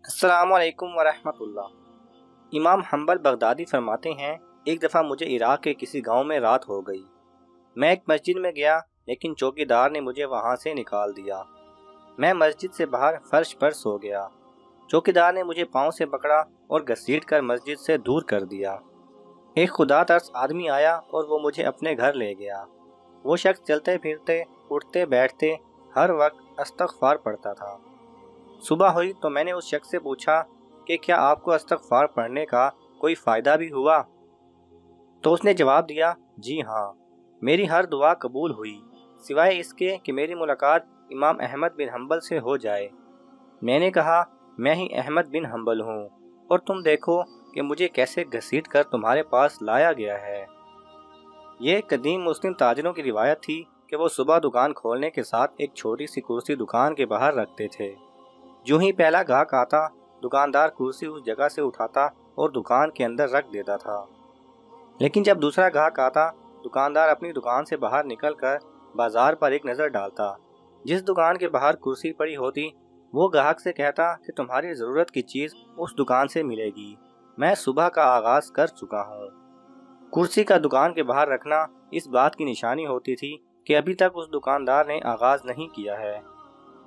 السلام علیکم ورحمۃ اللہ۔ امام حنبل بغدادی فرماتے ہیں، ایک دفعہ مجھے عراق کے کسی گاؤں میں رات ہو گئی۔ میں ایک مسجد میں گیا لیکن چوکی دار نے مجھے وہاں سے نکال دیا۔ میں مسجد سے باہر فرش پر سو گیا۔ چوکی دار نے مجھے پاؤں سے پکڑا اور گھسیٹ کر مسجد سے دور کر دیا۔ ایک خدا ترس آدمی آیا اور وہ مجھے اپنے گھر لے گیا۔ وہ شخص چلتے پھرتے، اٹھتے بیٹھتے ہر وقت استغفار پڑھتا تھا۔ صبح ہوئی تو میں نے اس شخص سے پوچھا کہ کیا آپ کو استغفار پڑھنے کا کوئی فائدہ بھی ہوا؟ تو اس نے جواب دیا، جی ہاں، میری ہر دعا قبول ہوئی سوائے اس کے کہ میری ملاقات امام احمد بن حنبل سے ہو جائے۔ میں نے کہا، میں ہی احمد بن حنبل ہوں اور تم دیکھو کہ مجھے کیسے گھسیٹ کر تمہارے پاس لایا گیا ہے۔ یہ قدیم مسلم تاجروں کی روایت تھی کہ وہ صبح دکان کھولنے کے ساتھ ایک چھوٹی سی کرسی دکان کے باہر رکھتے تھے۔ جو ہی پہلا گاہک آتا، دکاندار کرسی اس جگہ سے اٹھاتا اور دکان کے اندر رکھ دیتا تھا۔ لیکن جب دوسرا گاہک آتا، دکاندار اپنی دکان سے باہر نکل کر بازار پر ایک نظر ڈالتا۔ جس دکان کے باہر کرسی پڑی ہوتی، وہ گاہک سے کہتا کہ تمہاری ضرورت کی چیز اس دکان سے ملے گی، میں صبح کا آغاز کر چکا ہوں۔ کرسی کا دکان کے باہر رکھنا اس بات کی نشانی ہوتی تھی کہ ابھی تک اس دکاندار نے آغاز نہیں کیا ہے۔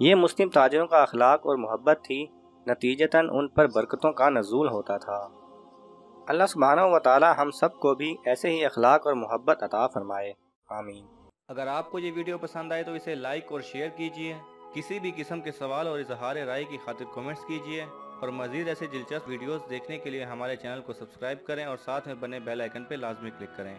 یہ مسلم تاجروں کا اخلاق اور محبت تھی، نتیجتاً ان پر برکتوں کا نزول ہوتا تھا۔ اللہ سبحانہ و تعالی ہم سب کو بھی ایسے ہی اخلاق اور محبت عطا فرمائے، آمین۔ اگر آپ کو یہ ویڈیو پسند آئے تو اسے لائک اور شیئر کیجئے۔ کسی بھی قسم کے سوال اور اظہار رائے کی خاطر کومنٹس کیجئے اور مزید ایسے دلچسپ ویڈیوز دیکھنے کے لیے ہمارے چینل کو سبسکرائب کریں اور ساتھ میں بنے بیل آئیکن پہ لازمی کلک کریں۔